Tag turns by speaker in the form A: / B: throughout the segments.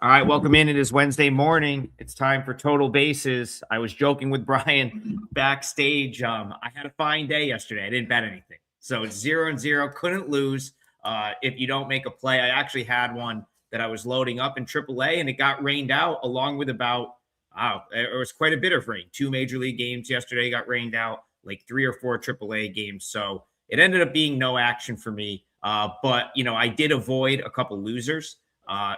A: All right, welcome in. It is Wednesday morning. It's time for Total Bases. I was joking with Brian backstage. I had a fine day yesterday. I didn't bet anything, so it's 0-0. Couldn't lose. If you don't make a play, I actually had one that I was loading up in AAA, and it got rained out along with about it was quite a bit of rain. 2 major league games yesterday got rained out, like 3 or 4 AAA games. So it ended up being no action for me. But I did avoid a couple losers.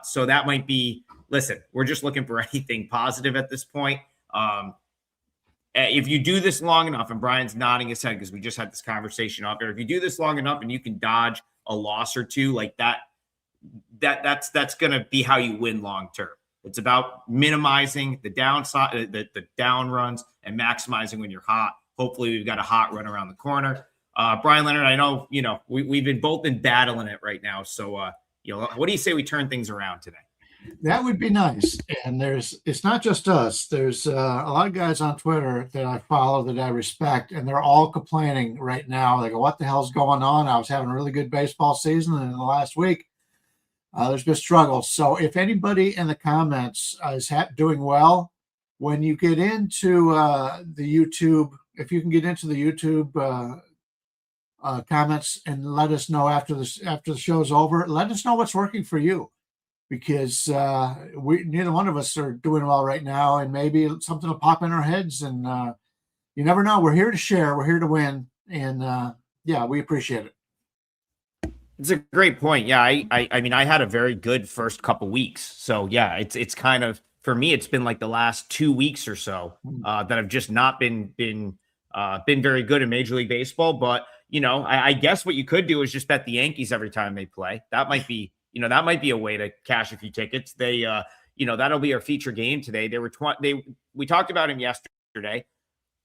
A: So that might be, listen, we're just looking for anything positive at this point. If you do this long enough, and Brian's nodding his head because we just had this conversation off there, if you do this long enough and you can dodge a loss or two like that's going to be how you win long term. It's about minimizing the downside, the down runs, and maximizing when you're hot. Hopefully, we've got a hot run around the corner. Bryan Leonard, I know we've both been battling it right now, so what do you say we turn things around today?
B: That would be nice. And it's not just us. There's a lot of guys on Twitter that I follow that I respect, and they're all complaining right now. They go, what the hell's going on? I was having a really good baseball season, and in the last week, there's been struggles. So if anybody in the comments is doing well, when you get into the YouTube, if you can get into the YouTube comments and let us know after the show's over, let us know what's working for you, because neither one of us are doing well right now, and maybe something will pop in our heads, and you never know. We're here to share, we're here to win, and we appreciate it.
A: It's a great point. Yeah, I mean, I had a very good first couple weeks. So yeah, it's kind of, for me, it's been like the last 2 weeks or so that have just not been very good in Major League Baseball. But I guess what you could do is just bet the Yankees every time they play. That might be a way to cash a few tickets. They that'll be our feature game today. We talked about him yesterday.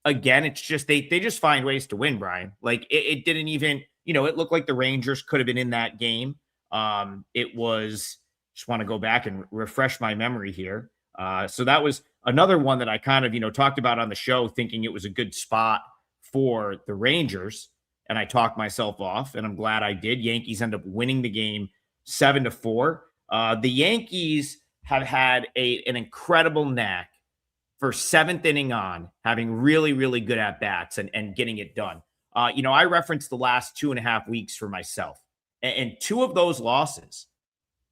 A: Again, it's just they just find ways to win, Brian. Like it didn't even. It looked like the Rangers could have been in that game. It was, just want to go back and refresh my memory here. So that was another one that I kind of, talked about on the show, thinking it was a good spot for the Rangers. And I talked myself off, and I'm glad I did. Yankees end up winning the game 7-4. The Yankees have had an incredible knack for seventh inning on, having really, really good at-bats and getting it done. I referenced the last 2.5 weeks for myself. And 2 of those losses,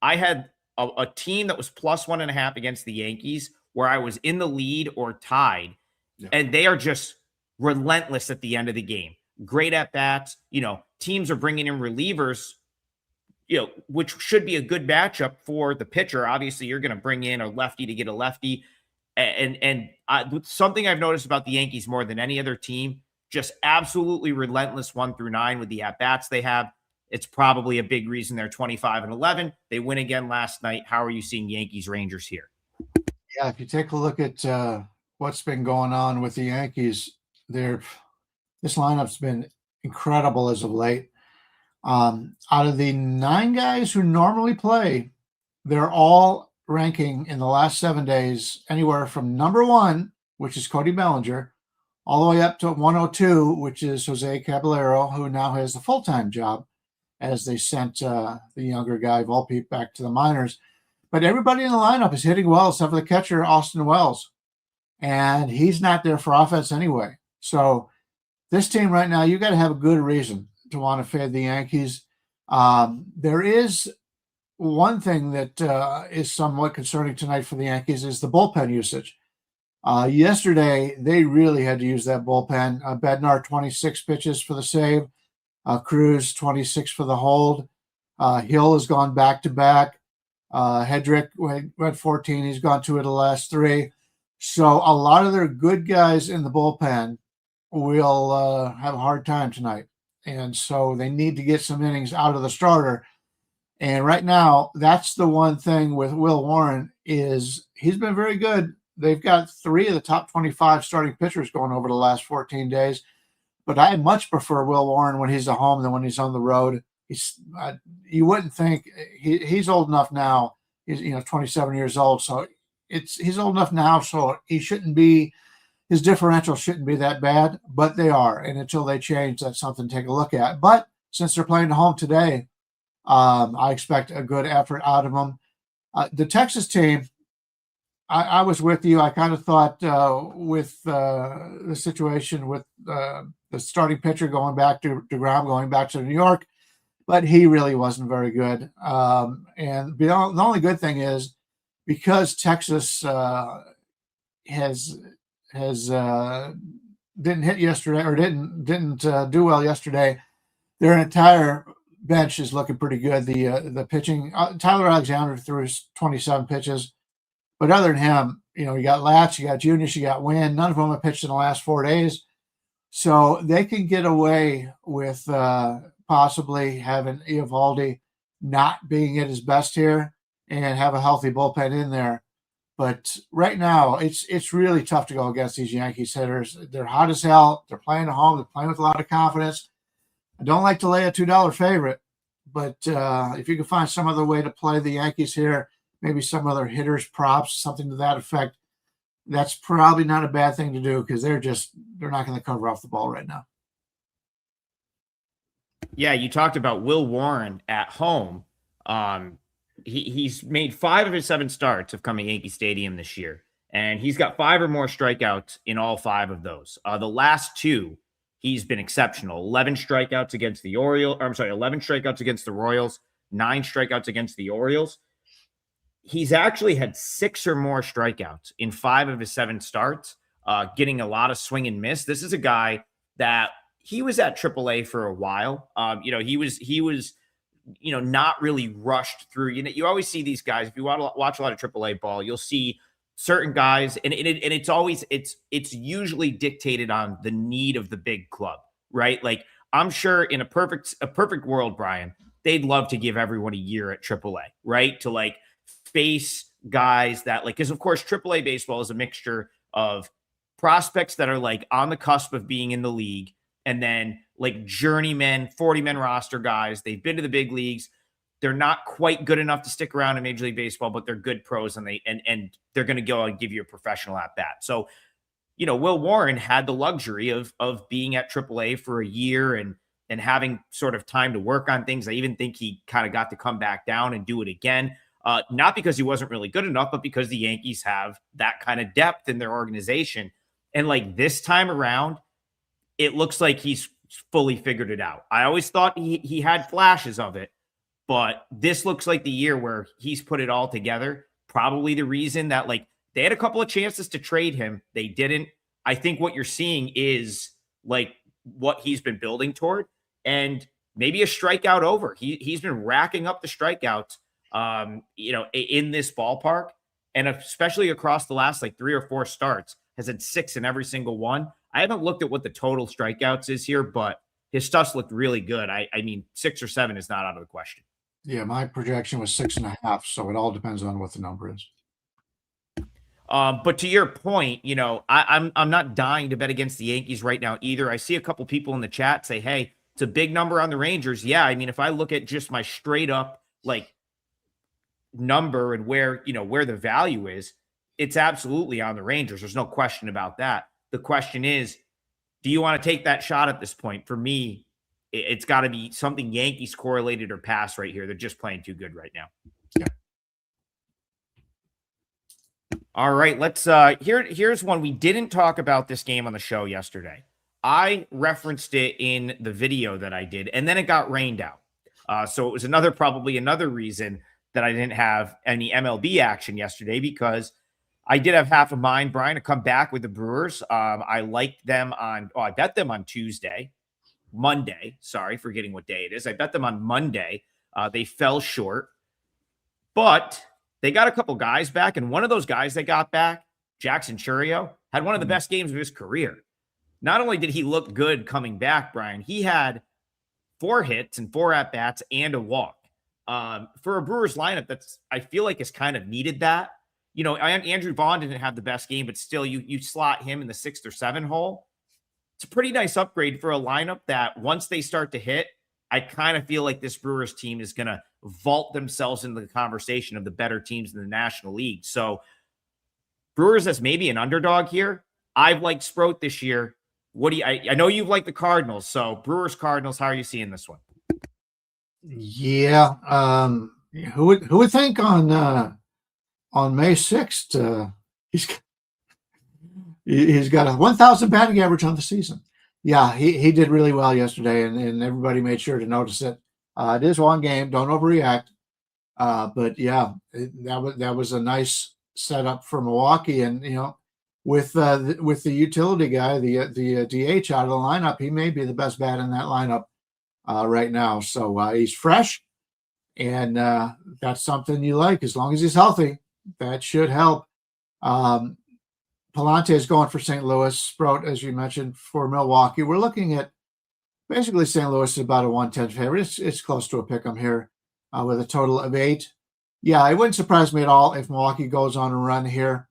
A: I had a team that was plus 1.5 against the Yankees where I was in the lead or tied. Yeah. And they are just relentless at the end of the game. Great at-bats. Teams are bringing in relievers, which should be a good matchup for the pitcher. Obviously, you're going to bring in a lefty to get a lefty. And something I've noticed about the Yankees more than any other team, just absolutely relentless 1 through 9 with the at-bats they have. It's probably a big reason they're 25-11. They win again last night. How are you seeing Yankees Rangers here?
B: Yeah, if you take a look at what's been going on with the Yankees, this lineup's been incredible as of late. Out of the 9 guys who normally play, they're all ranking in the last 7 days anywhere from number 1, which is Cody Bellinger, all the way up to 102, which is Jose Caballero, who now has a full-time job as they sent the younger guy, Volpe, back to the minors. But everybody in the lineup is hitting well, except for the catcher, Austin Wells. And he's not there for offense anyway. So this team right now, you got to have a good reason to want to fade the Yankees. There is one thing that is somewhat concerning tonight for the Yankees is the bullpen usage. Yesterday, they really had to use that bullpen. Bednar, 26 pitches for the save. Cruz, 26 for the hold. Hill has gone back-to-back. Hedrick went 14. He's gone 2 of the last 3. So a lot of their good guys in the bullpen will have a hard time tonight. And so they need to get some innings out of the starter. And right now, that's the one thing with Will Warren is he's been very good. They've got 3 of the top 25 starting pitchers going over the last 14 days. But I much prefer Will Warren when he's at home than when he's on the road. You wouldn't think he's old enough now. He's 27 years old, so he's old enough now, so his differential shouldn't be that bad. But they are, and until they change, that's something to take a look at. But since they're playing at home today, I expect a good effort out of them. The Texas team, I was with you. I kind of thought with the situation with the starting pitcher going back to DeGrom, going back to New York, but he really wasn't very good. And the only good thing is because Texas has didn't hit yesterday or didn't do well yesterday, their entire bench is looking pretty good. The pitching, Tyler Alexander threw 27 pitches. But other than him, you got Latch, you got Junius, you got Wynn. None of them have pitched in the last 4 days. So they can get away with possibly having Eovaldi not being at his best here and have a healthy bullpen in there. But right now, it's really tough to go against these Yankees hitters. They're hot as hell. They're playing at home. They're playing with a lot of confidence. I don't like to lay a $2 favorite, but if you can find some other way to play the Yankees here, maybe some other hitters, props, something to that effect, that's probably not a bad thing to do because they're not going to cover off the ball right now.
A: Yeah, you talked about Will Warren at home. He's made 5 of his 7 starts of coming Yankee Stadium this year, and he's got 5 or more strikeouts in all 5 of those. The last 2, he's been exceptional. 11 strikeouts against the Orioles. 11 strikeouts against the Royals, 9 strikeouts against the Orioles. He's actually had 6 or more strikeouts in 5 of his 7 starts, getting a lot of swing and miss. This is a guy that he was at AAA for a while. He was not really rushed through. You always see these guys. If you want to watch a lot of AAA ball, you'll see certain guys, and it's usually dictated on the need of the big club, right? Like I'm sure in a perfect world, Brian, they'd love to give everyone a year at AAA, right? To like face guys that because of course AAA baseball is a mixture of prospects that are like on the cusp of being in the league and then like journeymen 40-man roster guys. They've been to the big leagues. They're not quite good enough to stick around in Major League Baseball, but they're good pros and they're going to go and give you a professional at bat. So Will Warren had the luxury of being at AAA for a year and having sort of time to work on things. I even think he kind of got to come back down and do it again. Not because he wasn't really good enough, but because the Yankees have that kind of depth in their organization. And like this time around, it looks like he's fully figured it out. I always thought he had flashes of it, but this looks like the year where he's put it all together. Probably the reason that they had a couple of chances to trade him. They didn't. I think what you're seeing is like what he's been building toward and maybe a strikeout over. He's been racking up the strikeouts in this ballpark, and especially across the last 3 or 4 starts, has had 6 in every single one. I haven't looked at what the total strikeouts is here, but his stuff's looked really good. I mean, 6 or 7 is not out of the question.
B: Yeah, my projection was 6.5, so it all depends on what the number is.
A: But to your point, I'm not dying to bet against the Yankees right now either. I see a couple people in the chat say, "Hey, it's a big number on the Rangers." Yeah, I mean, if I look at just my straight up number and where the value is, it's absolutely on the Rangers. There's no question about that. The question is, do you want to take that shot at this point? For me, it's got to be something Yankees correlated or pass right here. They're just playing too good right now.
B: Yeah.
A: All right, let's here's one. We didn't talk about this game on the show yesterday. I referenced it in the video that I did, and then it got rained out. So it was probably another reason that I didn't have any MLB action yesterday, because I did have half of mine, Brian, to come back with the Brewers. I liked them I bet them on Monday. Sorry, forgetting what day it is. I bet them on Monday. They fell short, but they got a couple guys back, and one of those guys they got back, Jackson Churio, had one of the best games of his career. Not only did he look good coming back, Brian, he had 4 hits and 4 at-bats and a walk. For a Brewers lineup I feel like is kind of needed that. Andrew Vaughn didn't have the best game, but still you slot him in the 6th or 7th hole. It's a pretty nice upgrade for a lineup that once they start to hit, I kind of feel like this Brewers team is going to vault themselves into the conversation of the better teams in the National League. So Brewers as maybe an underdog here. I've liked Sproat this year. What do you, I know you've liked the Cardinals. So Brewers Cardinals, how are you seeing this one?
B: Yeah. Who would think on on May 6th, he's got a 1,000 batting average on the season. Yeah, he did really well yesterday, and everybody made sure to notice it. It is one game, don't overreact. But yeah, that was a nice setup for Milwaukee, and with the utility guy, the DH out of the lineup, he may be the best bat in that lineup right now. So he's fresh, and that's something you like. As long as he's healthy, that should help. Palante is going for St. Louis. Sprout, as you mentioned, for Milwaukee. We're looking at basically St. Louis is about a 110 favorite. It's close to a pick 'em here with a total of 8. Yeah, it wouldn't surprise me at all if Milwaukee goes on a run here.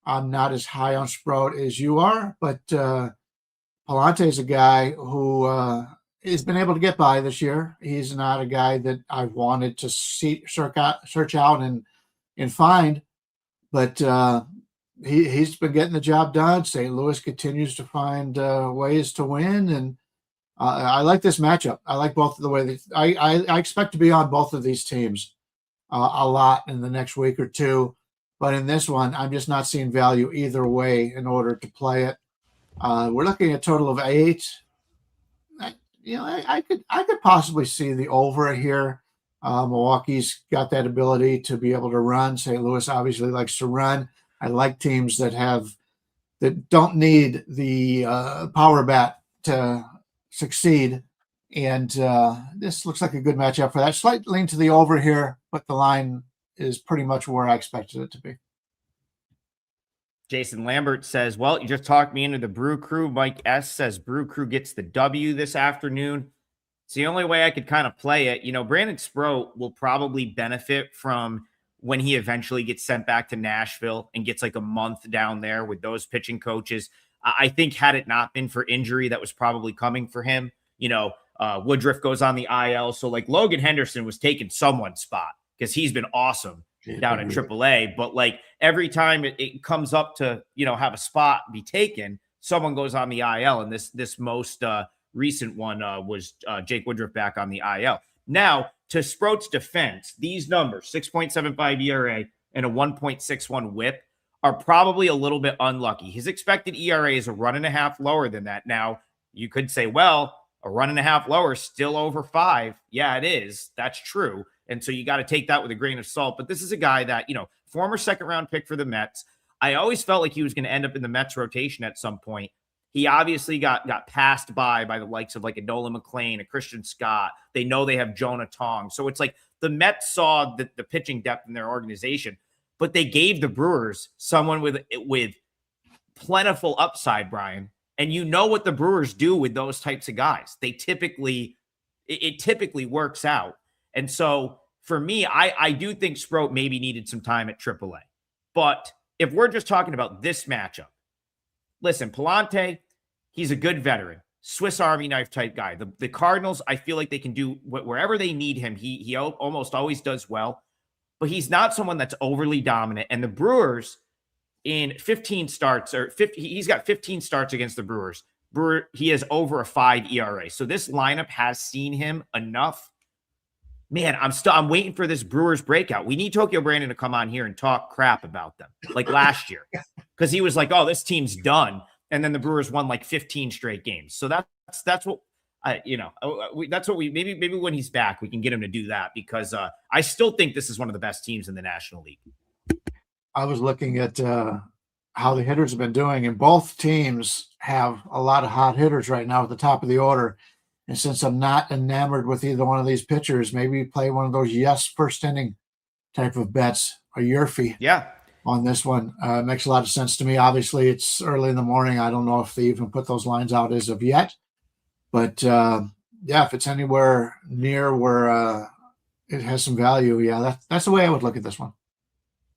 B: I'm not as high on Sprout as you are, but Palante is a guy who has been able to get by this year. He's not a guy that I've wanted to search out and find, but he's been getting the job done. St. Louis continues to find ways to win, and I like this matchup. I like both of the way that I expect to be on both of these teams a lot in the next week or two. But in this one, I'm just not seeing value either way in order to play it. We're looking at a total of 8. I could possibly see the over here. Milwaukee's got that ability to be able to run. St. Louis obviously likes to run. I like teams that don't need the power bat to succeed. And this looks like a good matchup for that. Slight lean to the over here, but the line is pretty much where I expected it to be.
A: Jason Lambert says, well, you just talked me into the Brew Crew. Mike S says Brew Crew gets the W this afternoon. It's the only way I could kind of play it. Brandon Sproat will probably benefit from when he eventually gets sent back to Nashville and gets like a month down there with those pitching coaches. I think had it not been for injury that was probably coming for him, Woodruff goes on the IL. So like Logan Henderson was taking someone's spot because he's been awesome down in AAA. But like every time it comes up to, have a spot be taken, someone goes on the IL. And this most recent one was Jake Woodruff back on the IL. Now, to Sproat's defense, these numbers, 6.75 ERA and a 1.61 whip, are probably a little bit unlucky. His expected ERA is a 1.5 lower than that. Now, you could say, well, a 1.5 lower, still over 5. Yeah, it is. That's true. And so you got to take that with a grain of salt. But this is a guy that, former second-round pick for the Mets. I always felt like he was going to end up in the Mets rotation at some point. He obviously got passed by the likes of like a Nolan McLean, a Christian Scott. They know they have Jonah Tong. So it's like the Mets saw the pitching depth in their organization, but they gave the Brewers someone with plentiful upside, Brian. And you know what the Brewers do with those types of guys. It typically works out. And so for me, I do think Sproat maybe needed some time at AAA. But if we're just talking about this matchup, listen, Palante, he's a good veteran, Swiss Army knife type guy. The Cardinals, I feel like they can do wherever they need him. He almost always does well, but he's not someone that's overly dominant. And the Brewers in 15 starts, he's got 15 starts against the Brewers. He has over a 5 ERA. So this lineup has seen him enough. Man, I'm waiting for this Brewers breakout. We need Tokyo Brandon to come on here and talk crap about them like last year. Because he was like, oh, this team's done. And then the Brewers won like 15 straight games. So that's what that's what maybe when he's back, we can get him to do that because I still think this is one of the best teams in the National League.
B: I was looking at how the hitters have been doing, and both teams have a lot of hot hitters right now at the top of the order. And since I'm not enamored with either one of these pitchers, maybe play one of those first inning type of bets, a Yerfie.
A: Yeah.
B: On this one. Makes a lot of sense to me. Obviously, it's early in the morning. I don't know if they even put those lines out as of yet. But, if it's anywhere near where it has some value, that's the way I would look at this one.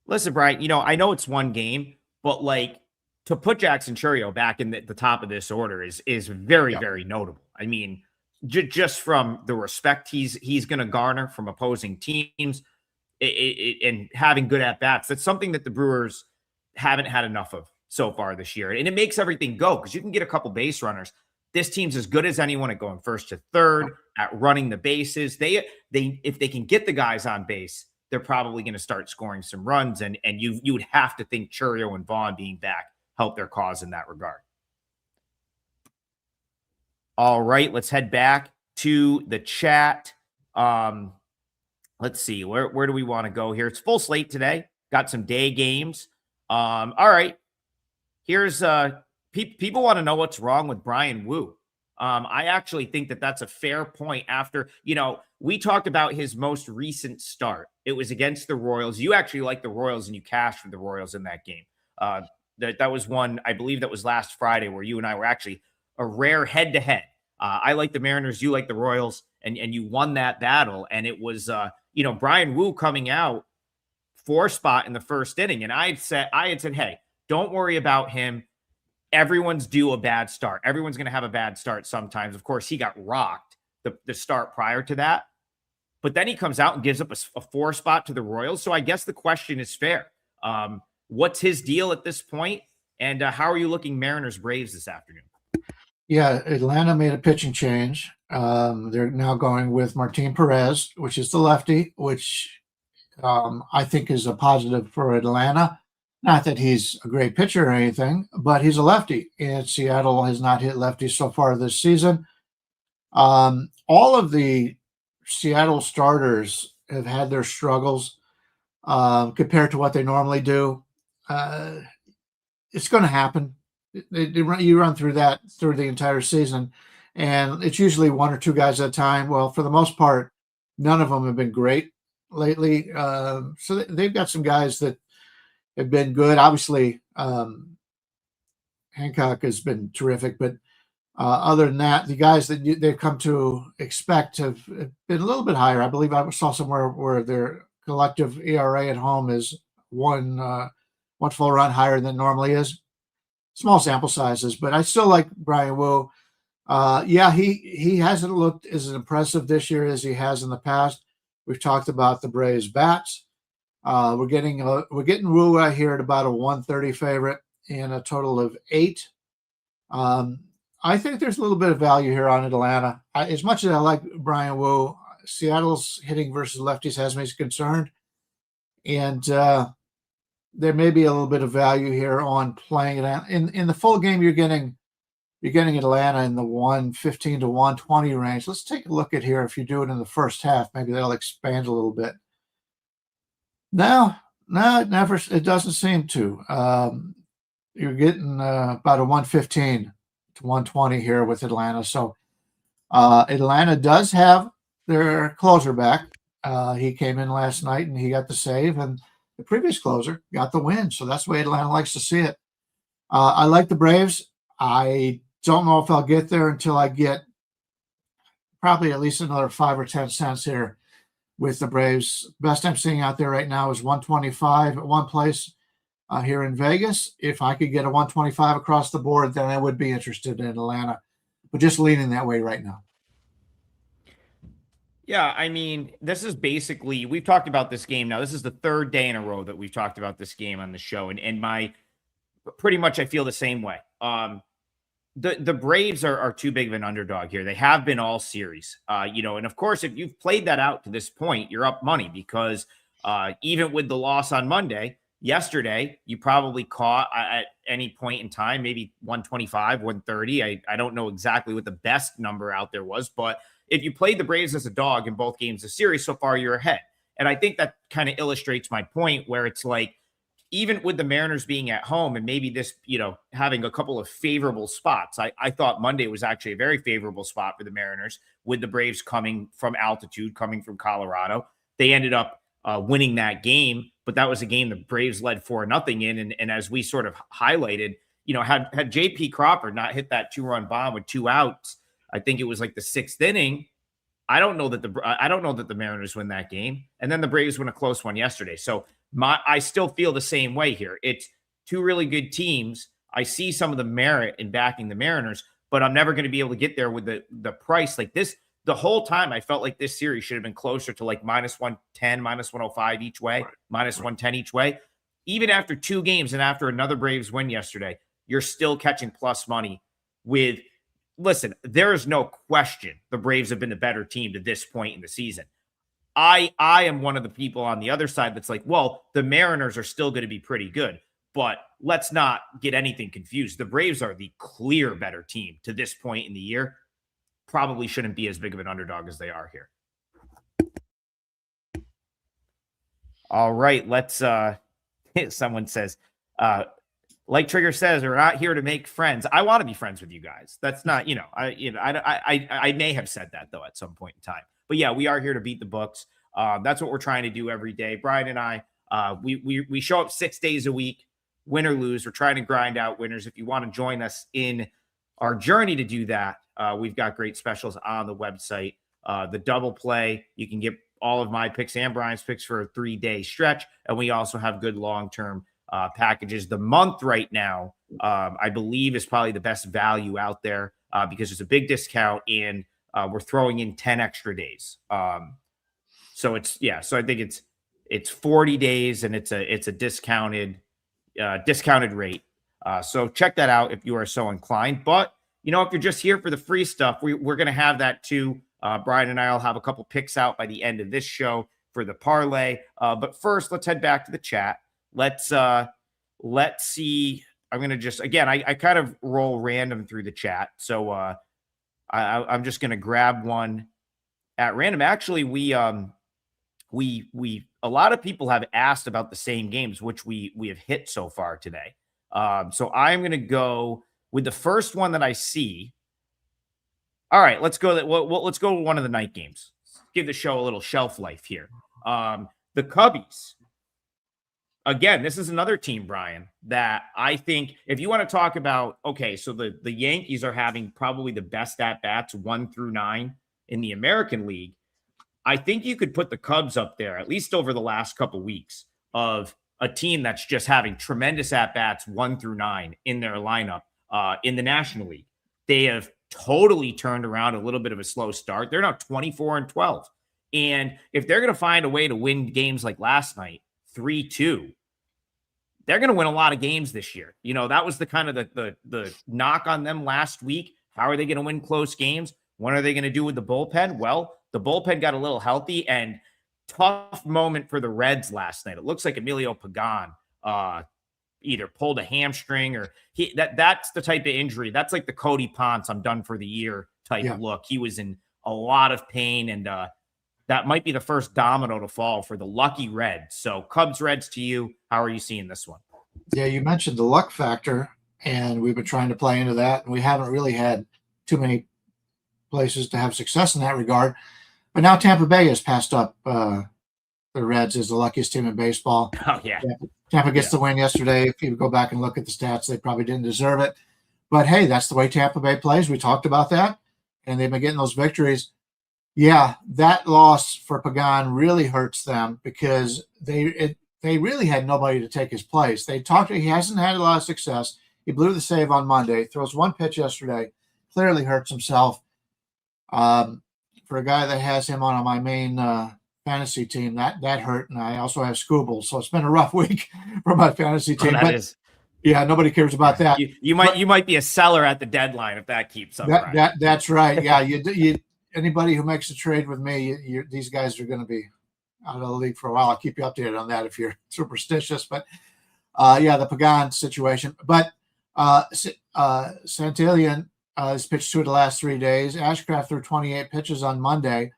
A: Listen, Brian, I know it's one game, but like to put Jackson Chourio back in the top of this order is very, very notable. I mean, just from the respect he's going to garner from opposing teams, and having good at-bats, that's something that the Brewers haven't had enough of so far this year. And it makes everything go because you can get a couple base runners. This team's as good as anyone at going first to third, at running the bases. If they can get the guys on base, they're probably going to start scoring some runs. And you would have to think Churio and Vaughn being back help their cause in that regard. All right, let's head back to the chat. Let's see, where do we want to go here? It's full slate today. Got some day games. All right. Here's people want to know what's wrong with Bryan Wu. I actually think that that's a fair point after, we talked about his most recent start. It was against the Royals. You actually like the Royals and you cashed for the Royals in that game. That was one, I believe that was last Friday where you and I were actually a rare head-to-head. I like the Mariners, you like the Royals, and you won that battle. And it was, Bryan Wu coming out 4 spot in the first inning. And I had said, hey, don't worry about him. Everyone's due a bad start. Everyone's going to have a bad start sometimes. Of course, he got rocked the start prior to that. But then he comes out and gives up a 4 spot to the Royals. So I guess the question is fair. What's his deal at this point? And how are you looking Mariners Braves this afternoon?
B: Yeah, Atlanta made a pitching change. They're now going with Martin Perez, which is the lefty, which I think is a positive for Atlanta. Not that he's a great pitcher or anything, but he's a lefty, and Seattle has not hit lefties so far this season. All of the Seattle starters have had their struggles compared to what they normally do. It's going to happen. You run through that through the entire season, and it's usually 1 or 2 guys at a time. Well, for the most part, none of them have been great lately. So they've got some guys that have been good. Obviously, Hancock has been terrific, but other than that, the guys that they've come to expect have been a little bit higher. I believe I saw somewhere where their collective ERA at home is one full run higher than normally is. Small sample sizes, but I still like Bryan Wu. He hasn't looked as impressive this year as he has in the past. We've talked about the Braves bats. We're getting Wu right here at about a 130 favorite and a total of 8. I think there's a little bit of value here on Atlanta. As much as I like Bryan Wu, Seattle's hitting versus lefties has me concerned, and there may be a little bit of value here on playing it in the full game. You're getting Atlanta in the 115 to 120 range. Let's take a look at here. If you do it in the first half, maybe that'll expand a little bit. No, it doesn't seem to. You're getting about a 115 to 120 here with Atlanta. So Atlanta does have their closer back. He came in last night and he got the save, and the previous closer got the win. So that's the way Atlanta likes to see it. I like the Braves. I don't know if I'll get there until I get probably at least another 5 or 10 cents here with the Braves. Best I'm seeing out there right now is 125 at one place here in Vegas. If I could get a 125 across the board, then I would be interested in Atlanta, but just leaning that way right now.
A: Yeah, I mean, this is basically, we've talked about this game now. This is the 3rd day in a row that we've talked about this game on the show. And pretty much I feel the same way. The Braves are too big of an underdog here. They have been all series, and of course, if you've played that out to this point, you're up money because even with the loss on yesterday, you probably caught at any point in time, maybe 125, 130. I don't know exactly what the best number out there was, but if you played the Braves as a dog in both games of series so far, you're ahead. And I think that kind of illustrates my point where it's like, even with the Mariners being at home and maybe this, having a couple of favorable spots, I thought Monday was actually a very favorable spot for the Mariners with the Braves coming from altitude, coming from Colorado. They ended up winning that game, but that was a game the Braves led 4-0 in. And as we sort of highlighted, had J.P. Crawford not hit that 2-run bomb with 2 outs, I think it was like the 6th inning. I don't know that the Mariners win that game. And then the Braves win a close one yesterday. So I still feel the same way here. It's 2 really good teams. I see some of the merit in backing the Mariners, but I'm never going to be able to get there with the price like this. The whole time I felt like this series should have been closer to like -110, -105 each way, right. -110 each way. Even after 2 games and after another Braves win yesterday, you're still catching plus money with, listen, there is no question the Braves have been the better team to this point in the season. I am one of the people on the other side that's like, well, the Mariners are still going to be pretty good, but let's not get anything confused. The Braves are the clear better team to this point in the year. Probably shouldn't be as big of an underdog as they are here. All right, let's someone says, like Trigger says, we're not here to make friends. I want to be friends with you guys. That's not, I may have said that though at some point in time. But yeah, we are here to beat the books. That's what we're trying to do every day. Brian and I, we show up 6 days a week, win or lose. We're trying to grind out winners. If you want to join us in our journey to do that, we've got great specials on the website. The double play, you can get all of my picks and Brian's picks for a 3-day stretch. And we also have good long-term packages. The month right now, I believe, is probably the best value out there because it's a big discount and we're throwing in 10 extra days. So I think it's 40 days and it's a discounted rate. So check that out if you are so inclined. But if you're just here for the free stuff, we're going to have that too. Brian and I will have a couple picks out by the end of this show for the parlay. But first, let's head back to the chat. Let's see. I'm going to just, again, I kind of roll random through the chat. So I'm just going to grab one at random. Actually, we a lot of people have asked about the same games, which we have hit so far today. So I'm going to go with the first one that I see. All right, let's go. Let's go with one of the night games. Give the show a little shelf life here. The Cubbies. Again, this is another team, Brian, that I think if you want to talk about, okay, so the Yankees are having probably the best at-bats 1 through 9 in the American League. I think you could put the Cubs up there, at least over the last couple weeks, of a team that's just having tremendous at-bats 1 through 9 in their lineup in the National League. They have totally turned around a little bit of a slow start. They're now 24-12. And if they're going to find a way to win games like last night, 3-2, they're going to win a lot of games this year. That was the kind of the knock on them last week. How are they going to win close games? What are they going to do with the bullpen? Well, the bullpen got a little healthy, and tough moment for the Reds last night. It looks like Emilio Pagan either pulled a hamstring or that's the type of injury. That's like the Cody Ponce, I'm done for the year type look. He was in a lot of pain, and that might be the first domino to fall for the lucky Reds. So Cubs, Reds to you. How are you seeing this one?
B: Yeah, you mentioned the luck factor, and we've been trying to play into that, and we haven't really had too many places to have success in that regard. But now Tampa Bay has passed up the Reds as the luckiest team in baseball.
A: Oh, yeah.
B: Tampa gets the win yesterday. If you go back and look at the stats, they probably didn't deserve it. But, hey, that's the way Tampa Bay plays. We talked about that, and they've been getting those victories. Yeah, that loss for Pagan really hurts them because they really had nobody to take his place. He hasn't had a lot of success. He blew the save on Monday, throws one pitch yesterday, clearly hurts himself. For a guy that has him on my main fantasy team, that hurt, and I also have Scooble, so it's been a rough week for my fantasy team. Yeah, nobody cares about that.
A: You might be a seller at the deadline if that keeps up.
B: That's right. Yeah, you anybody who makes a trade with me, these guys are going to be out of the league for a while. I'll keep you updated on that if you're superstitious. But the Pagan situation. But Santillan has pitched 2 of the last 3 days. Ashcraft threw 28 pitches on Monday.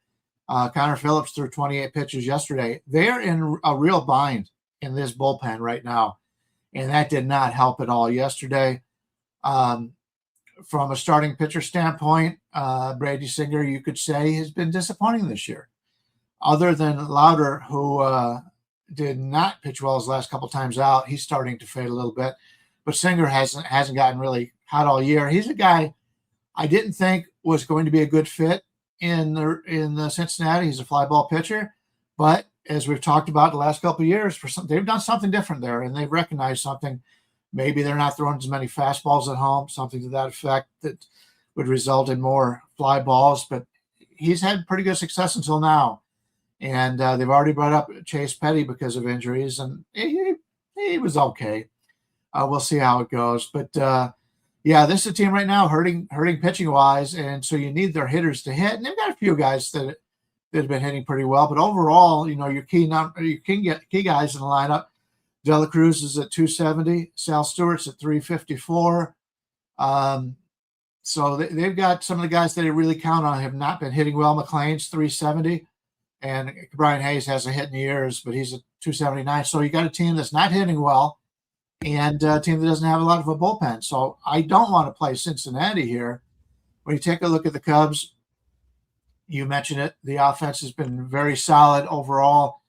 B: Connor Phillips threw 28 pitches yesterday. They're in a real bind in this bullpen right now, and that did not help at all yesterday. From a starting pitcher standpoint, Brady Singer, you could say, has been disappointing this year. Other than Lauder, who did not pitch well his last couple times out, he's starting to fade a little bit. But Singer hasn't gotten really hot all year. He's a guy I didn't think was going to be a good fit in the Cincinnati. He's a fly ball pitcher, but as we've talked about the last couple of years, they've done something different there, and they've recognized something. Maybe they're not throwing as many fastballs at home, something to that effect that would result in more fly balls. But he's had pretty good success until now, and they've already brought up Chase Petty because of injuries, and he was okay. We'll see how it goes, but this is a team right now hurting pitching wise, and so you need their hitters to hit. And they've got a few guys that that have been hitting pretty well. But overall, your key guys in the lineup. De La Cruz is at 270. Sal Stewart's at 354. So they've got some of the guys that they really count on have not been hitting well. McLean's 370. And Brian Hayes hasn't hit in years, but he's at 279. So you got a team that's not hitting well and a team that doesn't have a lot of a bullpen. So I don't want to play Cincinnati here. When you take a look at the Cubs, you mentioned it. The offense has been very solid overall.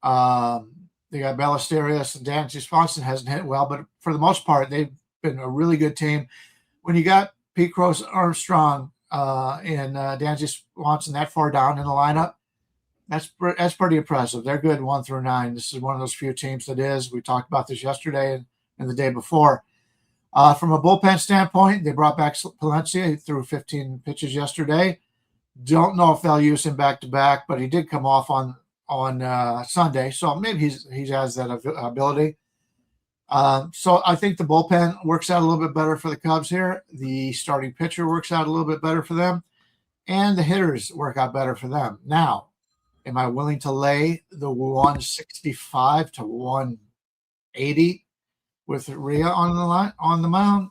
B: They got Ballesteros and Dansby Swanson hasn't hit well, but for the most part, they've been a really good team. When you got Pete Croce Armstrong and Dansby Swanson that far down in the lineup, that's pretty impressive. They're good 1 through 9. This is one of those few teams that is. We talked about this yesterday and the day before. From a bullpen standpoint, they brought back Palencia. He threw 15 pitches yesterday. Don't know if they'll use him back-to-back, but he did come off on Sunday, so maybe he has that ability. So I think the bullpen works out a little bit better for the Cubs here. The starting pitcher works out a little bit better for them, and the hitters work out better for them. Now, am I willing to lay the 165 to 180 with Rhea on the mound?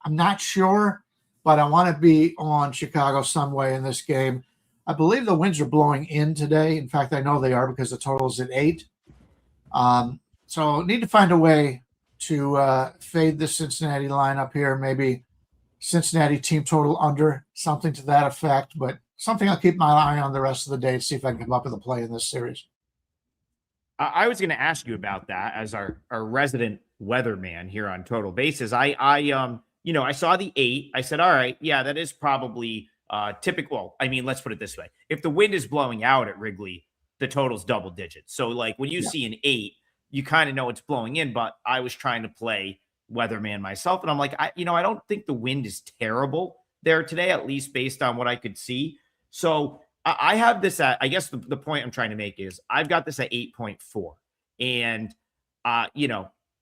B: I'm not sure, but I want to be on Chicago some way in this game. I believe the winds are blowing in today. In fact, I know they are because the total is at 8. So need to find a way to fade the Cincinnati lineup here. Maybe Cincinnati team total under, something to that effect. But something I'll keep my eye on the rest of the day to see if I can come up with a play in this series.
A: I was going to ask you about that as our resident weatherman here on Total Bases. I saw the 8. I said, all right, yeah, that is probably typical. I mean, let's put it this way. If the wind is blowing out at Wrigley, the total's double digits. So like when you see an 8, you kind of know it's blowing in, but I was trying to play weatherman myself. And I'm like, I don't think the wind is terrible there today, at least based on what I could see. So I have this at, I guess the point I'm trying to make is I've got this at 8.4. And,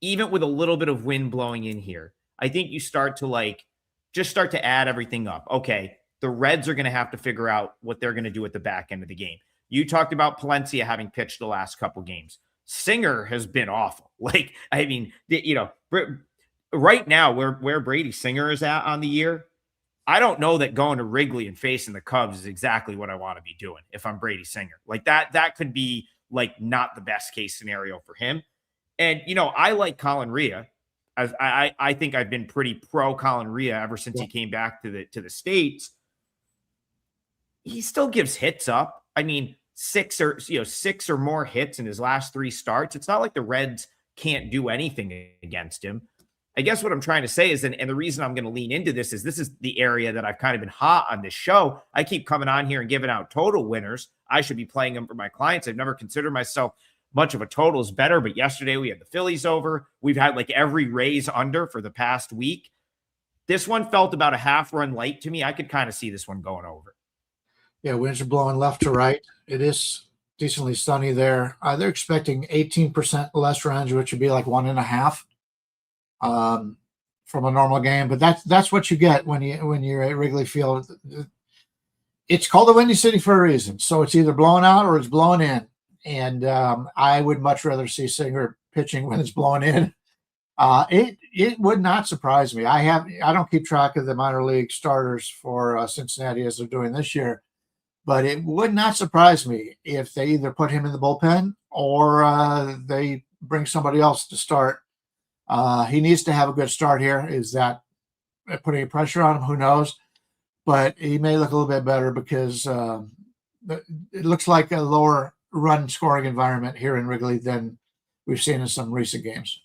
A: even with a little bit of wind blowing in here, I think you start to add everything up. Okay, the Reds are going to have to figure out what they're going to do at the back end of the game. You talked about Palencia having pitched the last couple games. Singer has been awful. Right now where Brady Singer is at on the year, I don't know that going to Wrigley and facing the Cubs is exactly what I want to be doing if I'm Brady Singer. Like that could be like not the best case scenario for him. And, I like Colin Rhea. I think I've been pretty pro Colin Rhea ever since he came back to the States. He still gives hits up. I mean, 6 or more hits in his last 3 starts. It's not like the Reds can't do anything against him. I guess what I'm trying to say is, and the reason I'm going to lean into this is the area that I've kind of been hot on this show. I keep coming on here and giving out total winners. I should be playing them for my clients. I've never considered myself much of a totals better, but yesterday we had the Phillies over. We've had like every Rays under for the past week. This one felt about a half run light to me. I could kind of see this one going over.
B: Yeah, winds are blowing left to right. It is decently sunny there. They're expecting 18% less runs, which would be like 1.5 from a normal game. But that's what you get when you're at Wrigley Field. It's called the Windy City for a reason. So it's either blowing out or it's blowing in. And I would much rather see Singer pitching when it's blowing in. It would not surprise me. I don't keep track of the minor league starters for Cincinnati as they're doing this year, but it would not surprise me if they either put him in the bullpen or they bring somebody else to start. He needs to have a good start here. Is that putting pressure on him? Who knows? But he may look a little bit better because it looks like a lower run scoring environment here in Wrigley than we've seen in some recent games.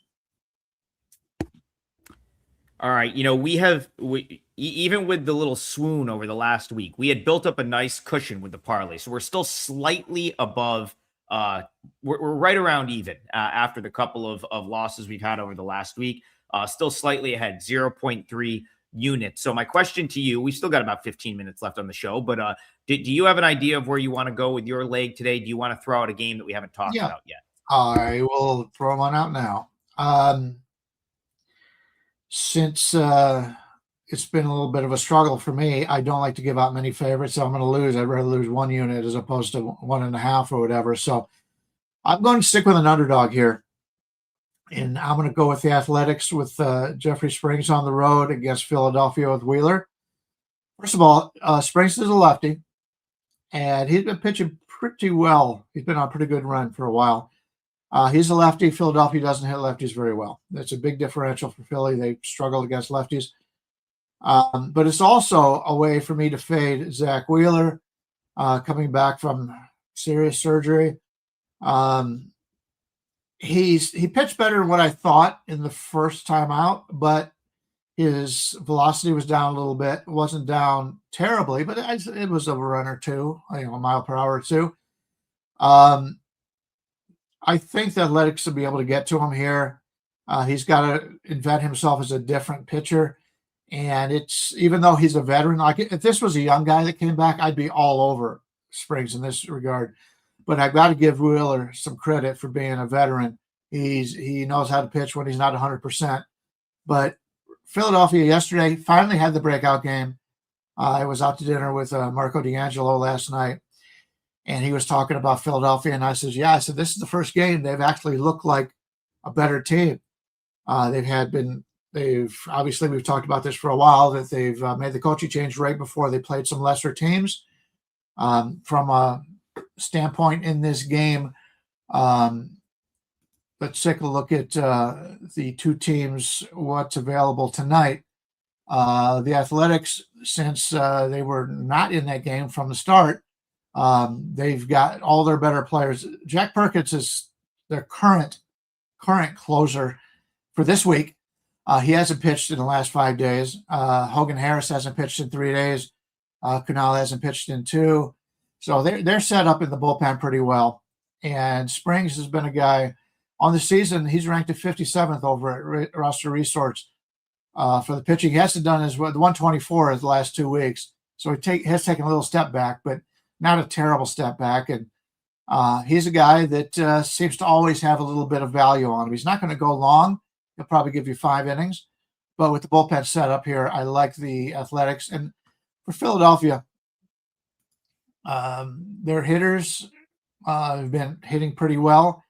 A: All right. Even with the little swoon over the last week, we had built up a nice cushion with the parlay. So we're still slightly above. We're right around even after the couple of losses we've had over the last week. Still slightly ahead, 0.3 units. So my question to you, we still got about 15 minutes left on the show, but do you have an idea of where you want to go with your leg today? Do you want to throw out a game that we haven't talked about yet?
B: I will throw one out now. Since it's been a little bit of a struggle for me. I don't like to give out many favorites, so I'm going to lose. I'd rather lose 1 unit as opposed to 1.5 or whatever. So I'm going to stick with an underdog here. And I'm going to go with the Athletics with Jeffrey Springs on the road against Philadelphia with Wheeler. First of all, Springs is a lefty, and he's been pitching pretty well. He's been on a pretty good run for a while. He's a lefty. Philadelphia doesn't hit lefties very well. That's a big differential for Philly. They struggle against lefties. But it's also a way for me to fade Zach Wheeler, coming back from serious surgery. He pitched better than what I thought in the first time out, but his velocity was down a little bit. It wasn't down terribly, but it was a run or two, a mile per hour or two. I think the Athletics will be able to get to him here. He's got to invent himself as a different pitcher. And it's, even though he's a veteran, like if this was a young guy that came back, I'd be all over Springs in this regard. But I've got to give Wheeler some credit for being a veteran. He knows how to pitch when he's not 100%. But Philadelphia yesterday finally had the breakout game. I was out to dinner with Marco D'Angelo last night, and he was talking about Philadelphia. And I said, this is the first game they've actually looked like a better team. They've obviously, we've talked about this for a while, that they've made the coaching change right before they played some lesser teams. From a standpoint in this game, let's take a look at the two teams, what's available tonight. The Athletics, since they were not in that game from the start, they've got all their better players. Jack Perkins is their current closer for this week. He hasn't pitched in the last 5 days. Hogan Harris hasn't pitched in 3 days. Kunal hasn't pitched in 2. So they're set up in the bullpen pretty well. And Springs has been a guy on the season. He's ranked at 57th over at Roster Resorts for the pitching. He hasn't done as well. The 124 is the last 2 weeks. So he has taken a little step back, but not a terrible step back. And he's a guy that seems to always have a little bit of value on him. He's not going to go long. He'll probably give you 5 innings. But with the bullpen set up here, I like the Athletics. And for Philadelphia, their hitters have been hitting pretty well.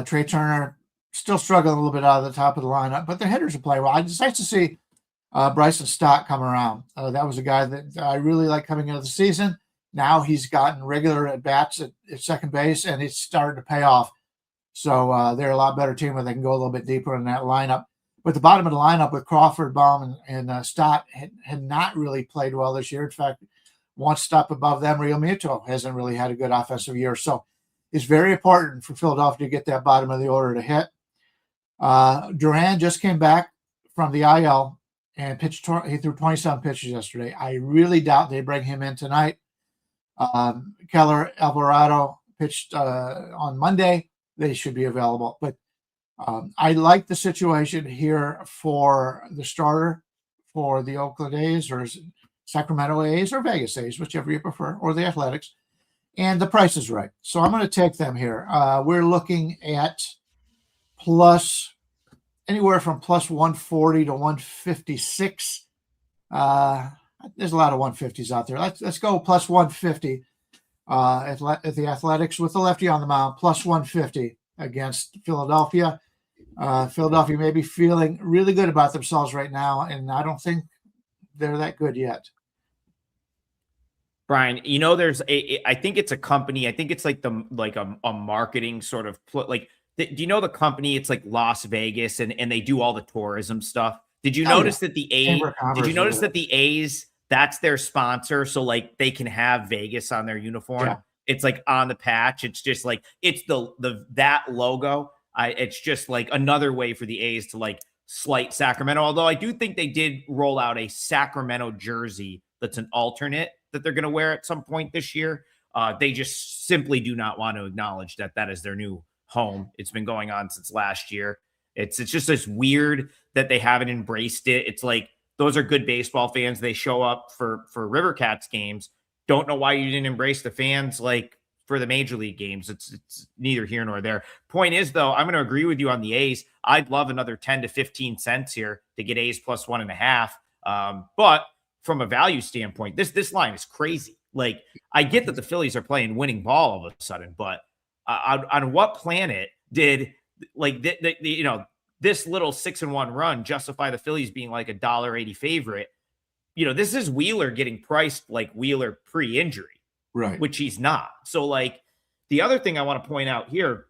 B: Trey Turner still struggling a little bit out of the top of the lineup, but their hitters are playing well. It's nice to see Bryson Stott come around. That was a guy that I really liked coming into the season. Now he's gotten regular at-bats at second base, and it's starting to pay off. So they're a lot better team when they can go a little bit deeper in that lineup. But the bottom of the lineup with Crawford, Baum, and Stott had not really played well this year. In fact, one step above them, Real Muto hasn't really had a good offensive year. So it's very important for Philadelphia to get that bottom of the order to hit. Duran just came back from the IL and pitched. He threw 27 pitches yesterday. I really doubt they bring him in tonight. Keller Alvarado pitched on Monday. They should be available. But I like the situation here for the starter for the Oakland A's or Sacramento A's or Vegas A's, whichever you prefer, or the Athletics. And the price is right. So I'm going to take them here. We're looking at anywhere from plus 140 to 156. There's a lot of 150s out there. Let's go plus 150 at the Athletics with the lefty on the mound, plus 150 against Philadelphia. Philadelphia may be feeling really good about themselves right now, and I don't think they're that good yet.
A: Brian, I think it's a company. I think it's like a marketing sort of do you know the company? It's like Las Vegas, and they do all the tourism stuff. Did you notice that the A's, that's their sponsor? So like they can have Vegas on their uniform. Yeah. It's like on the patch. It's just like, it's that logo. It's just like another way for the A's to like slight Sacramento. Although I do think they did roll out a Sacramento jersey that's an alternate that they're going to wear at some point this year. They just simply do not want to acknowledge that is their new home. It's been going on since last year. It's just this weird that they haven't embraced it. It's like, those are good baseball fans. They show up for River Cats games. Don't know why you didn't embrace the fans like for the major league games. It's neither here nor there. Point is, though, I'm going to agree with you on the A's. I'd love another 10 to 15 cents here to get A's plus 1.5. But from a value standpoint, this line is crazy. Like, I get that the Phillies are playing winning ball all of a sudden, but on what planet did like this little 6-1 run justify the Phillies being like $1.80 favorite? This is Wheeler getting priced like Wheeler pre-injury,
B: Right.
A: which he's not. So, like, the other thing I want to point out here,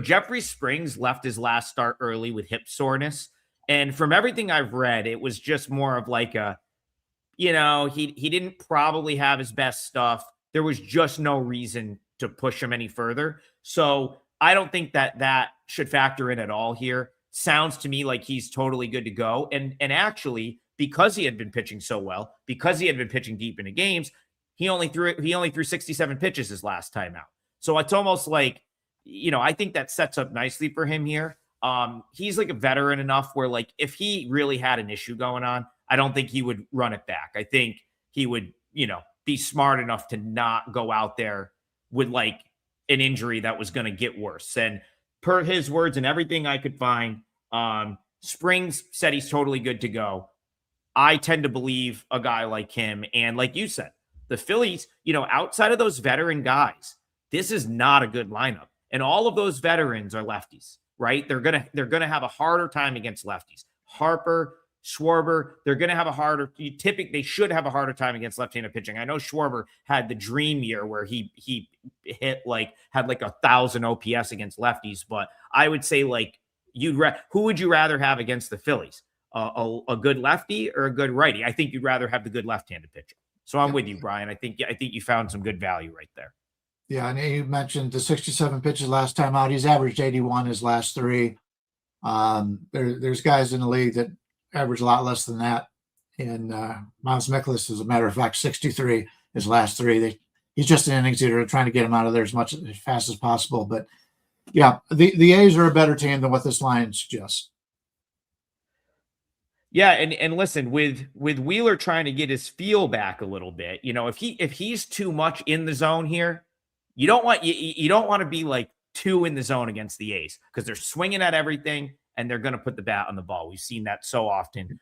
A: Jeffrey Springs left his last start early with hip soreness. And from everything I've read, it was just more of like he didn't probably have his best stuff. There was just no reason to push him any further. So I don't think that should factor in at all here. Sounds to me like he's totally good to go. And actually, because he had been pitching so well, because he had been pitching deep into games, he only threw 67 pitches his last time out. So it's almost like, I think that sets up nicely for him here. He's like a veteran enough where, like, if he really had an issue going on, I don't think he would run it back. I think he would, be smart enough to not go out there with like an injury that was going to get worse. And per his words and everything I could find, Springs said he's totally good to go. I tend to believe a guy like him. And like you said, the Phillies, outside of those veteran guys, this is not a good lineup. And all of those veterans are lefties, right? They're gonna have a harder time against lefties. Harper, Schwarber, they're going to have they should have a harder time against left-handed pitching. I know Schwarber had the dream year where he had like 1,000 OPS against lefties, but I would say, like, who would you rather have against the Phillies? A good lefty or a good righty? I think you'd rather have the good left-handed pitcher. So I'm with you, Brian. I think you found some good value right there.
B: Yeah, and you mentioned the 67 pitches last time out. He's averaged 81 his last three. There's guys in the league that average a lot less than that. And Miles Mikolas, as a matter of fact, 63 his last three. He's just an innings eater, trying to get him out of there as fast as possible. But yeah, the A's are a better team than what this line suggests.
A: Yeah, and listen, with Wheeler trying to get his feel back a little bit, if he's too much in the zone here, you don't want to be like too in the zone against the A's, because they're swinging at everything and they're going to put the bat on the ball. We've seen that so often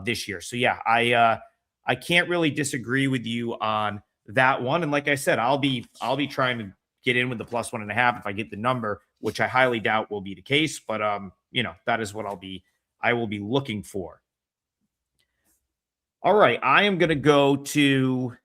A: this year. So yeah, I can't really disagree with you on that one. And like I said, I'll be trying to get in with the +1.5 if I get the number, which I highly doubt will be the case. But that is what I will be looking for. All right, I am going to go to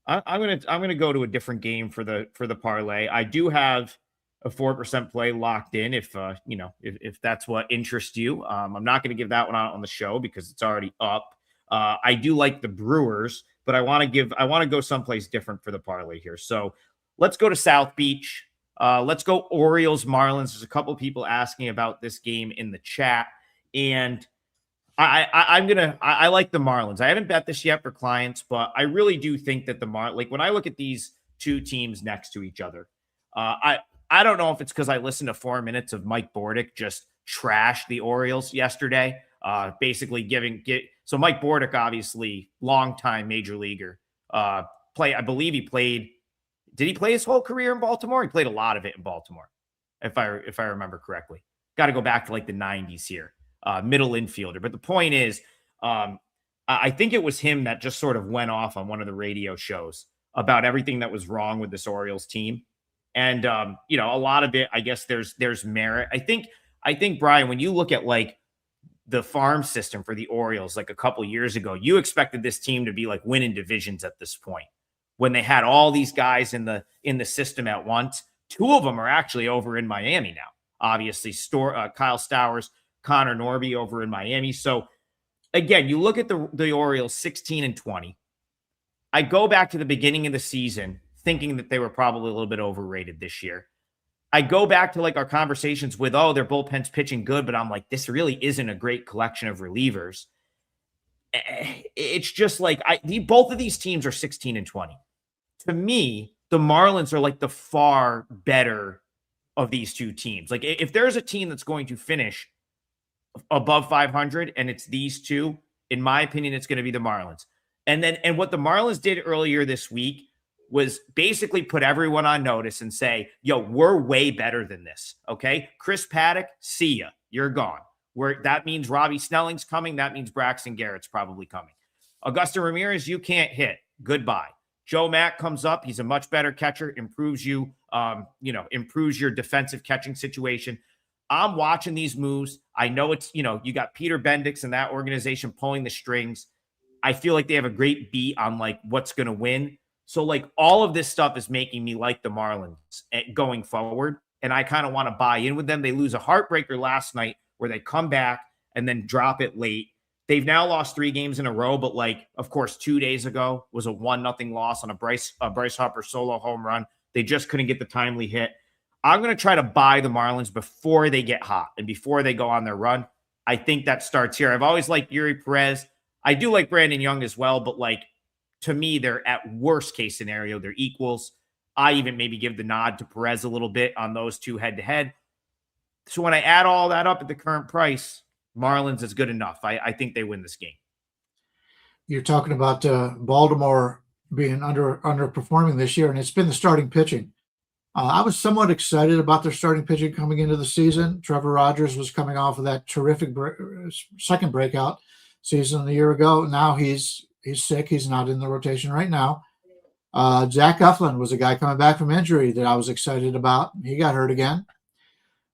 A: I'm going to go to a different game for the parlay. I do have a 4% play locked in if that's what interests you. I'm not going to give that one out on the show because it's already up. I do like the Brewers, but I want to go someplace different for the parlay here. So let's go to South Beach. Let's go Orioles Marlins. There's a couple of people asking about this game in the chat, and I like the Marlins. I haven't bet this yet for clients, but I really do think that when I look at these two teams next to each other, I don't know if it's because I listened to 4 minutes of Mike Bordick just trash the Orioles yesterday, basically so Mike Bordick, obviously longtime major leaguer, I believe he played. Did he play his whole career in Baltimore? He played a lot of it in Baltimore, if I remember correctly. Got to go back to like the 90s here. Middle infielder. But the point is, I think it was him that just sort of went off on one of the radio shows about everything that was wrong with this Orioles team. And, a lot of it, I guess there's merit. I think, Brian, when you look at like the farm system for the Orioles, like a couple years ago, you expected this team to be like winning divisions at this point when they had all these guys in the system at once. Two of them are actually over in Miami now. Obviously, Kyle Stowers, Connor Norby over in Miami. So again, you look at the Orioles 16-20. I go back to the beginning of the season thinking that they were probably a little bit overrated this year. I go back to like our conversations with, their bullpen's pitching good, but I'm like, this really isn't a great collection of relievers. It's just like both of these teams are 16-20. To me, the Marlins are like the far better of these two teams. Like, if there's a team that's going to finish above 500 and it's these two, in my opinion, it's going to be the Marlins. And what the Marlins did earlier this week was basically put everyone on notice and say, yo, we're way better than this. Okay. Chris Paddock, see ya. You're gone. where that means Robbie Snelling's coming. That means Braxton Garrett's probably coming. Augusto Ramirez, you can't hit. Goodbye. Joe Mack comes up. He's a much better catcher, improves you, improves your defensive catching situation. I'm watching these moves. I know it's, you got Peter Bendix and that organization pulling the strings. I feel like they have a great beat on like what's going to win. So like all of this stuff is making me like the Marlins going forward. And I kind of want to buy in with them. They lose a heartbreaker last night where they come back and then drop it late. They've now lost 3 games in a row, but like, of course, 2 days ago was a 1-0 loss on a Bryce Harper solo home run. They just couldn't get the timely hit. I'm going to try to buy the Marlins before they get hot and before they go on their run. I think that starts here. I've always liked Yuri Perez. I do like Brandon Young as well, but like, to me, they're at worst case scenario, they're equals. I even maybe give the nod to Perez a little bit on those two head to head. So when I add all that up at the current price, Marlins is good enough. I think they win this game.
B: You're talking about Baltimore being underperforming this year, and it's been the starting pitching. I was somewhat excited about their starting pitching coming into the season. Trevor Rogers was coming off of that terrific second breakout season a year ago. Now he's sick. He's not in the rotation right now. Zach Eflin was a guy coming back from injury that I was excited about. He got hurt again.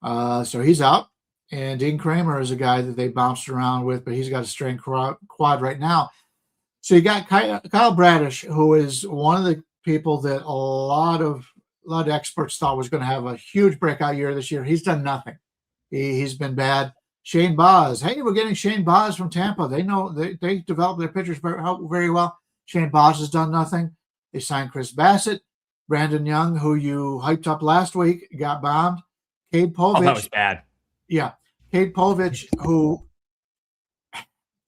B: So he's out. And Dean Kramer is a guy that they bounced around with, but he's got a strained quad right now. So you got Kyle Bradish, who is one of the people that a lot of experts thought was going to have a huge breakout year this year. He's done nothing. He's been bad. Shane Baz. Hey, we're getting Shane Baz from Tampa. They know they develop their pitchers very well. Shane Baz has done nothing. They signed Chris Bassett. Brandon Young, who you hyped up last week, got bombed. Cade Povich.
A: Oh, that was bad.
B: Yeah. Cade Povich, who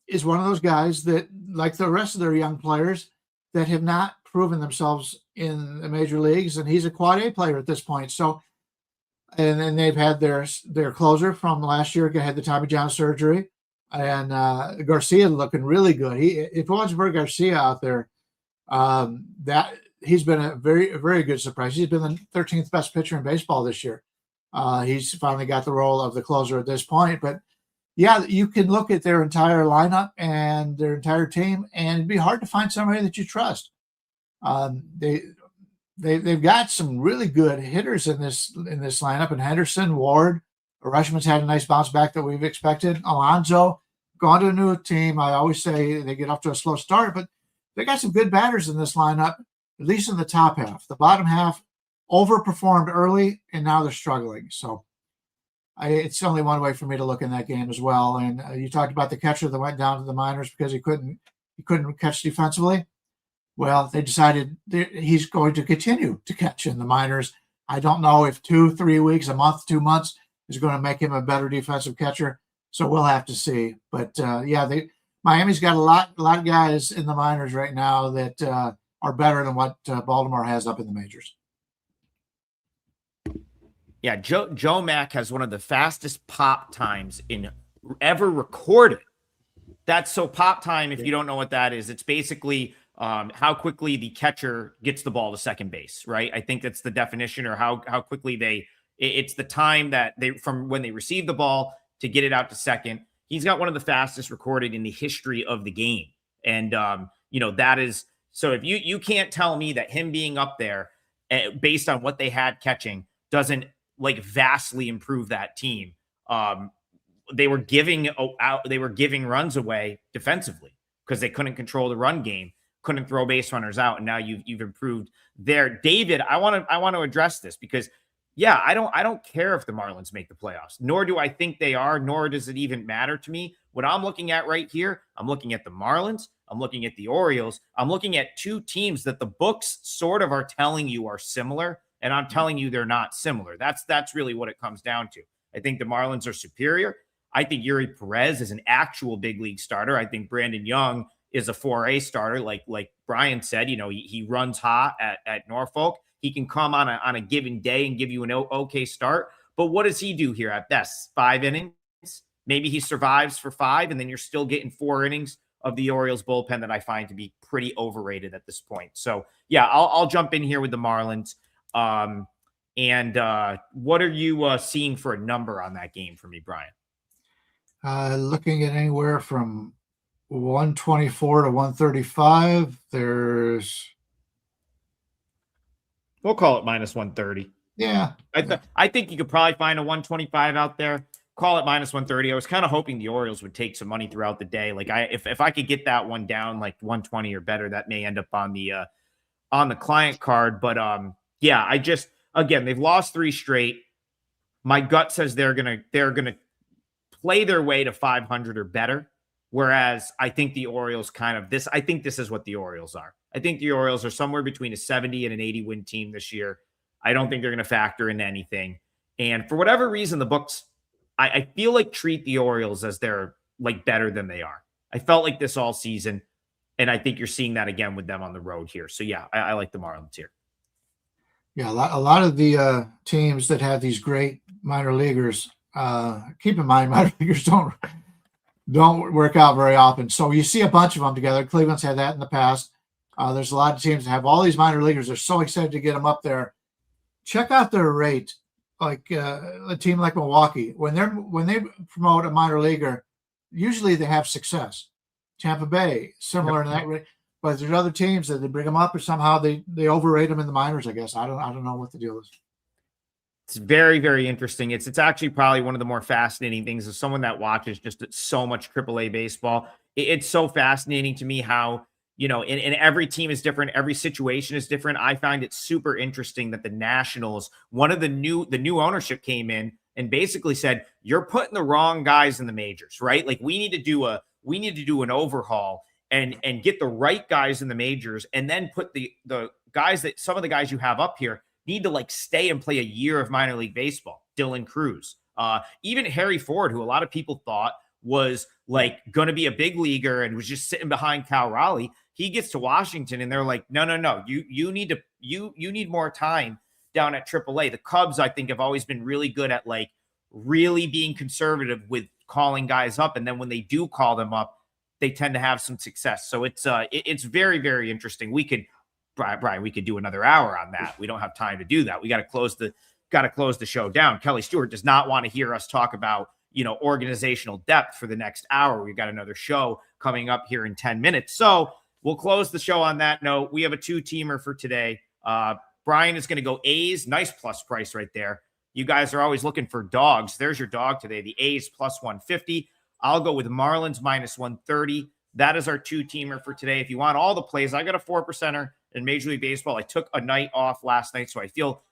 B: is one of those guys that, like the rest of their young players, that have not proven themselves in the major leagues, and he's a quad A player at this point. So, and then they've had their closer from last year had the Tommy John surgery, and Garcia looking really good. If it wasn't for Garcia out there, that he's been a very, very good surprise. He's been the 13th best pitcher in baseball this year. He's finally got the role of the closer at this point. But yeah, you can look at their entire lineup and their entire team, and it'd be hard to find somebody that you trust. They've got some really good hitters in this lineup, and Henderson, Ward, Rushman's had a nice bounce back that we've expected. Alonso, gone to a new team. I always say they get off to a slow start, but they got some good batters in this lineup, at least in the top half. The bottom half overperformed early, and now they're struggling. So it's only one way for me to look in that game as well. And you talked about the catcher that went down to the minors because he couldn't catch defensively. Well, they decided he's going to continue to catch in the minors. I don't know if 2-3 weeks, a month, 2 months is going to make him a better defensive catcher. So we'll have to see. But Miami's got a lot of guys in the minors right now that are better than what Baltimore has up in the majors.
A: Yeah, Joe Mack has one of the fastest pop times in ever recorded. That's so pop time, if you don't know what that is, it's basically how quickly the catcher gets the ball to second base, right? I think that's the definition, or how quickly it's the time that from when they receive the ball to get it out to second. He's got one of the fastest recorded in the history of the game. And, that is, so if you can't tell me that him being up there based on what they had catching doesn't like vastly improve that team. They were giving runs away defensively because they couldn't control the run game, couldn't throw base runners out. And now you've improved there. David, I want to address this because I don't care if the Marlins make the playoffs, nor do I think they are, nor does it even matter to me. What I'm looking at right here, I'm looking at the Marlins, I'm looking at the Orioles, I'm looking at two teams that the books sort of are telling you are similar, and I'm telling you they're not similar. That's really what it comes down to. I think the Marlins are superior. I think Yuri Perez is an actual big league starter. I think Brandon Young is a 4A starter, like Brian said. He runs hot at Norfolk. He can come on a given day and give you an okay start. But what does he do here at best? 5 innings? Maybe he survives for 5, and then you're still getting 4 innings of the Orioles bullpen that I find to be pretty overrated at this point. So, yeah, I'll jump in here with the Marlins. And what are you seeing for a number on that game for me, Brian?
B: Looking at anywhere from 124 to 135.
A: We'll call it minus 130.
B: Yeah.
A: I think you could probably find a 125 out there. Call it minus 130. I was kind of hoping the Orioles would take some money throughout the day. Like if I could get that one down like 120 or better, that may end up on the client card. But yeah, again, they've lost 3 straight. My gut says they're gonna play their way to 500 or better. Whereas I think the Orioles I think this is what the Orioles are. I think the Orioles are somewhere between a 70 and an 80 win team this year. I don't think they're going to factor into anything. And for whatever reason, the books, I feel like treat the Orioles as they're like better than they are. I felt like this all season. And I think you're seeing that again with them on the road here. So yeah, I like the Marlins here.
B: Yeah, a lot of the teams that have these great minor leaguers, keep in mind, minor leaguers don't work out very often. So you see a bunch of them together. Cleveland's had that in the past. There's a lot of teams that have all these minor leaguers. They're so excited to get them up there. Check out their rate. Like a team like Milwaukee, when they promote a minor leaguer, usually they have success. Tampa Bay, similar in that rate. But there's other teams that they bring them up, or somehow they overrate them in the minors. I guess I don't know what the deal is.
A: It's very, very interesting. It's actually probably one of the more fascinating things as someone that watches just so much AAA baseball. It's so fascinating to me how, and every team is different. Every situation is different. I find it super interesting that the Nationals, the new ownership came in and basically said, you're putting the wrong guys in the majors, right? Like we need to do an overhaul and get the right guys in the majors, and then put the guys that some of the guys you have up here need to like stay and play a year of minor league baseball. Dylan Cruz, even Harry Ford, who a lot of people thought was like going to be a big leaguer and was just sitting behind Cal Raleigh. He gets to Washington and they're like, no, you need more time down at AAA. The Cubs, I think, have always been really good at like really being conservative with calling guys up, and then when they do call them up, they tend to have some success. So it's very, very interesting. Brian, we could do another hour on that. We don't have time to do that. We got to close the show down. Kelly Stewart does not want to hear us talk about, organizational depth for the next hour. We've got another show coming up here in 10 minutes. So we'll close the show on that note. We have a 2-teamer for today. Brian is going to go A's. Nice plus price right there. You guys are always looking for dogs. There's your dog today. The A's plus 150. I'll go with Marlins minus 130. That is our 2-teamer for today. If you want all the plays, I got a 4%er in Major League Baseball. I took a night off last night, so I feel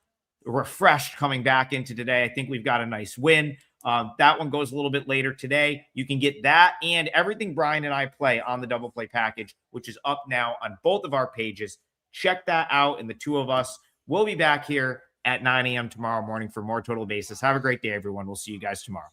A: refreshed coming back into today. I think we've got a nice win. That one goes a little bit later today. You can get that and everything Brian and I play on the double play package, which is up now on both of our pages. Check that out. And the two of us will be back here at 9 a.m. tomorrow morning for more Total Basis. Have a great day, everyone. We'll see you guys tomorrow.